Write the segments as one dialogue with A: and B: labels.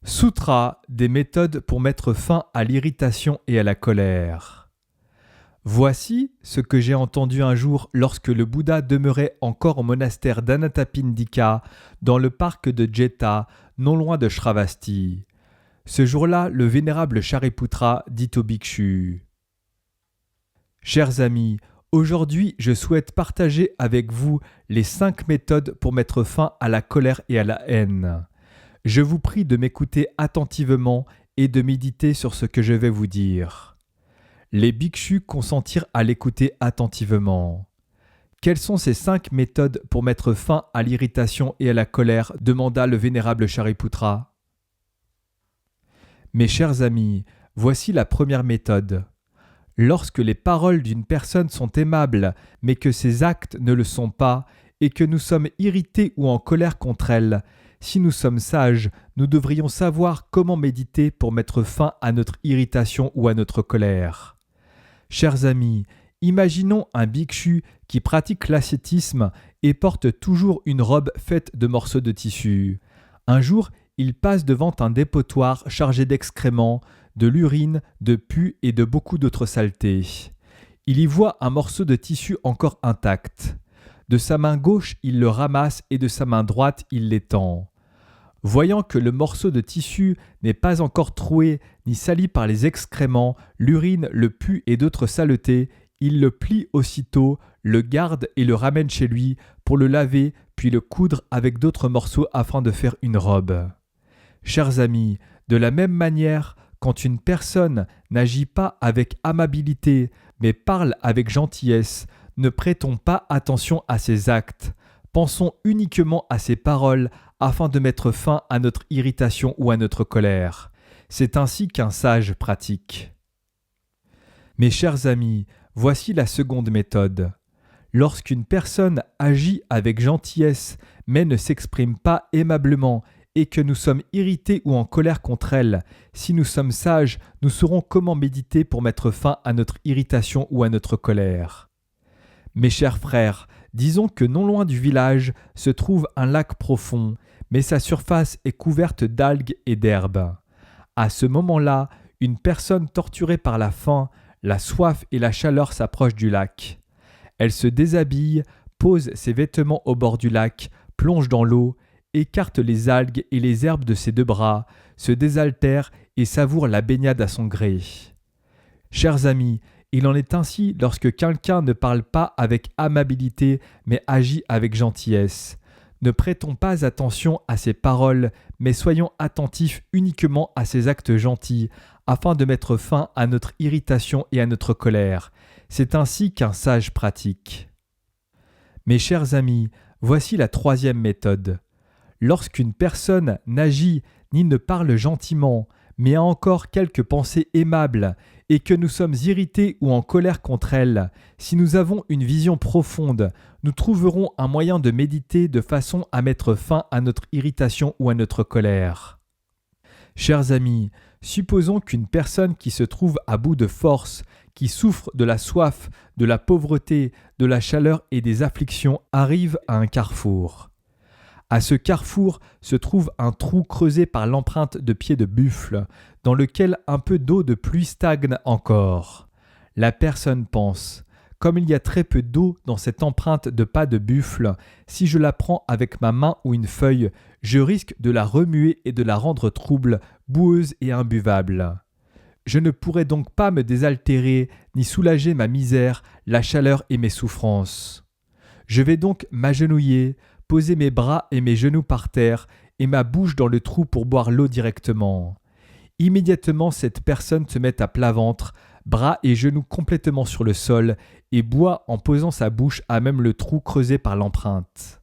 A: Sutra, des méthodes pour mettre fin à l'irritation et à la colère. Voici ce que j'ai entendu un jour lorsque le Bouddha demeurait encore au monastère d'Anathapindika dans le parc de Jeta, non loin de Shravasti. Ce jour-là, le vénérable Shariputra dit aux bhikshus : « Chers amis, aujourd'hui je souhaite partager avec vous les 5 méthodes pour mettre fin à la colère et à la haine. Je vous prie de m'écouter attentivement et de méditer sur ce que je vais vous dire. » Les bhikshus consentirent à l'écouter attentivement. « Quelles sont ces 5 méthodes pour mettre fin à l'irritation et à la colère ?» demanda le vénérable Shariputra. « Mes chers amis, voici la première méthode. Lorsque les paroles d'une personne sont aimables, mais que ses actes ne le sont pas, et que nous sommes irrités ou en colère contre elle, si nous sommes sages, nous devrions savoir comment méditer pour mettre fin à notre irritation ou à notre colère. Chers amis, imaginons un bhikshu qui pratique l'ascétisme et porte toujours une robe faite de morceaux de tissu. Un jour, il passe devant un dépotoir chargé d'excréments, de l'urine, de pus et de beaucoup d'autres saletés. Il y voit un morceau de tissu encore intact. De sa main gauche, il le ramasse et de sa main droite, il l'étend. Voyant que le morceau de tissu n'est pas encore troué ni sali par les excréments, l'urine, le pus et d'autres saletés, il le plie aussitôt, le garde et le ramène chez lui pour le laver puis le coudre avec d'autres morceaux afin de faire une robe. Chers amis, de la même manière, quand une personne n'agit pas avec amabilité mais parle avec gentillesse, ne prêtons pas attention à ses actes. Pensons uniquement à ses paroles afin de mettre fin à notre irritation ou à notre colère. C'est ainsi qu'un sage pratique. Mes chers amis, voici la seconde méthode. Lorsqu'une personne agit avec gentillesse mais ne s'exprime pas aimablement et que nous sommes irrités ou en colère contre elle, si nous sommes sages, nous saurons comment méditer pour mettre fin à notre irritation ou à notre colère. Mes chers frères, disons que non loin du village se trouve un lac profond, mais sa surface est couverte d'algues et d'herbes. À ce moment-là, une personne torturée par la faim, la soif et la chaleur s'approche du lac. Elle se déshabille, pose ses vêtements au bord du lac, plonge dans l'eau, écarte les algues et les herbes de ses 2 bras, se désaltère et savoure la baignade à son gré. Chers amis, il en est ainsi lorsque quelqu'un ne parle pas avec amabilité mais agit avec gentillesse. Ne prêtons pas attention à ses paroles, mais soyons attentifs uniquement à ses actes gentils, afin de mettre fin à notre irritation et à notre colère. C'est ainsi qu'un sage pratique. Mes chers amis, voici la 3e méthode. Lorsqu'une personne n'agit ni ne parle gentiment, mais a encore quelques pensées aimables, et que nous sommes irrités ou en colère contre elle, si nous avons une vision profonde, nous trouverons un moyen de méditer de façon à mettre fin à notre irritation ou à notre colère. Chers amis, supposons qu'une personne qui se trouve à bout de force, qui souffre de la soif, de la pauvreté, de la chaleur et des afflictions arrive à un carrefour. À ce carrefour se trouve un trou creusé par l'empreinte de pieds de buffle, dans lequel un peu d'eau de pluie stagne encore. La personne pense : comme il y a très peu d'eau dans cette empreinte de pas de buffle, si je la prends avec ma main ou une feuille, je risque de la remuer et de la rendre trouble, boueuse et imbuvable. Je ne pourrai donc pas me désaltérer ni soulager ma misère, la chaleur et mes souffrances. Je vais donc m'agenouiller, poser mes bras et mes genoux par terre et ma bouche dans le trou pour boire l'eau directement. Immédiatement, cette personne se met à plat ventre, bras et genoux complètement sur le sol et boit en posant sa bouche à même le trou creusé par l'empreinte.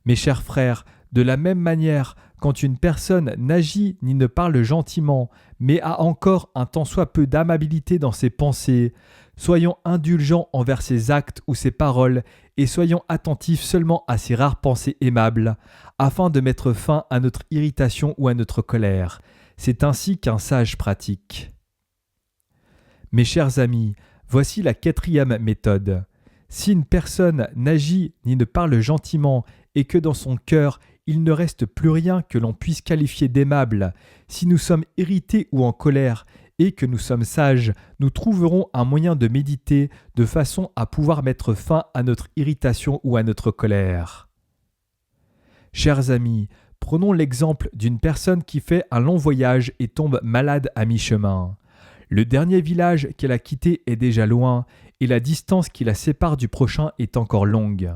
A: Mes chers frères, de la même manière, quand une personne n'agit ni ne parle gentiment, mais a encore un tant soit peu d'amabilité dans ses pensées, soyons indulgents envers ses actes ou ses paroles et soyons attentifs seulement à ses rares pensées aimables, afin de mettre fin à notre irritation ou à notre colère. C'est ainsi qu'un sage pratique. Mes chers amis, voici la 4e méthode. Si une personne n'agit ni ne parle gentiment et que dans son cœur il ne reste plus rien que l'on puisse qualifier d'aimable. Si nous sommes irrités ou en colère et que nous sommes sages, nous trouverons un moyen de méditer de façon à pouvoir mettre fin à notre irritation ou à notre colère. Chers amis, prenons l'exemple d'une personne qui fait un long voyage et tombe malade à mi-chemin. Le dernier village qu'elle a quitté est déjà loin et la distance qui la sépare du prochain est encore longue.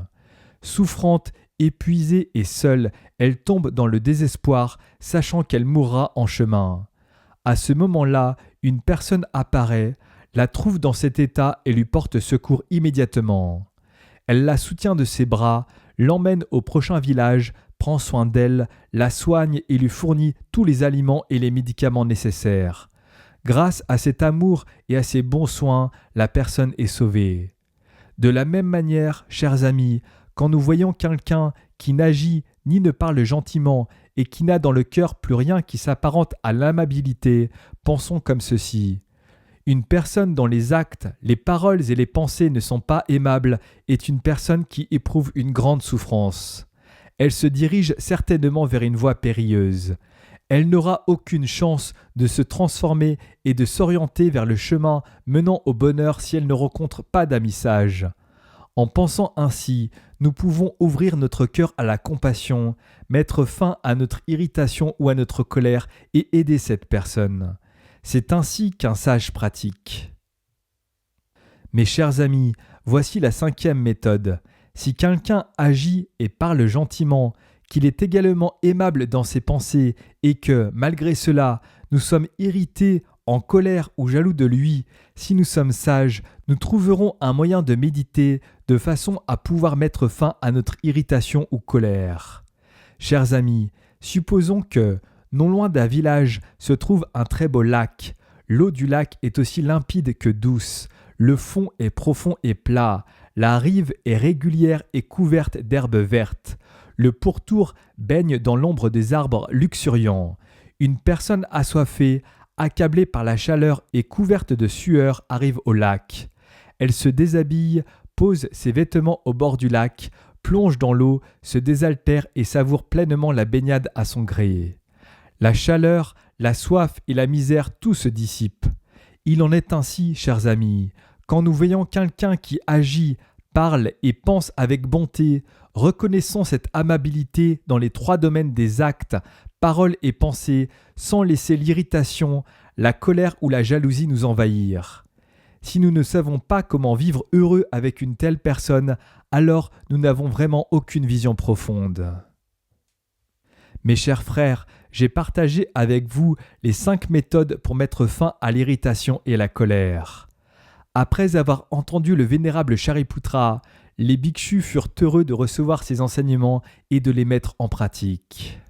A: Souffrante, épuisée et seule, elle tombe dans le désespoir, sachant qu'elle mourra en chemin. À ce moment-là, une personne apparaît, la trouve dans cet état et lui porte secours immédiatement. Elle la soutient de ses bras, l'emmène au prochain village, prend soin d'elle, la soigne et lui fournit tous les aliments et les médicaments nécessaires. Grâce à cet amour et à ces bons soins, la personne est sauvée. De la même manière, chers amis, quand nous voyons quelqu'un qui n'agit ni ne parle gentiment et qui n'a dans le cœur plus rien qui s'apparente à l'amabilité, pensons comme ceci. Une personne dont les actes, les paroles et les pensées ne sont pas aimables est une personne qui éprouve une grande souffrance. Elle se dirige certainement vers une voie périlleuse. Elle n'aura aucune chance de se transformer et de s'orienter vers le chemin menant au bonheur si elle ne rencontre pas d'amis sages. En pensant ainsi, nous pouvons ouvrir notre cœur à la compassion, mettre fin à notre irritation ou à notre colère et aider cette personne. C'est ainsi qu'un sage pratique. Mes chers amis, voici la 5e méthode. Si quelqu'un agit et parle gentiment, qu'il est également aimable dans ses pensées et que, malgré cela, nous sommes irrités, en colère ou jaloux de lui, si nous sommes sages, nous trouverons un moyen de méditer de façon à pouvoir mettre fin à notre irritation ou colère. Chers amis, supposons que, non loin d'un village, se trouve un très beau lac. L'eau du lac est aussi limpide que douce. Le fond est profond et plat. La rive est régulière et couverte d'herbes vertes. Le pourtour baigne dans l'ombre des arbres luxuriants. Une personne assoiffée, accablée par la chaleur et couverte de sueur, arrive au lac. Elle se déshabille, pose ses vêtements au bord du lac, plonge dans l'eau, se désaltère et savoure pleinement la baignade à son gré. La chaleur, la soif et la misère, tout se dissipe. Il en est ainsi, chers amis, quand nous voyons quelqu'un qui agit, parle et pense avec bonté, reconnaissons cette amabilité dans les 3 domaines des actes, paroles et pensées, sans laisser l'irritation, la colère ou la jalousie nous envahir. Si nous ne savons pas comment vivre heureux avec une telle personne, alors nous n'avons vraiment aucune vision profonde. Mes chers frères, j'ai partagé avec vous les 5 méthodes pour mettre fin à l'irritation et la colère. Après avoir entendu le vénérable Shariputra, les bhikshus furent heureux de recevoir ses enseignements et de les mettre en pratique.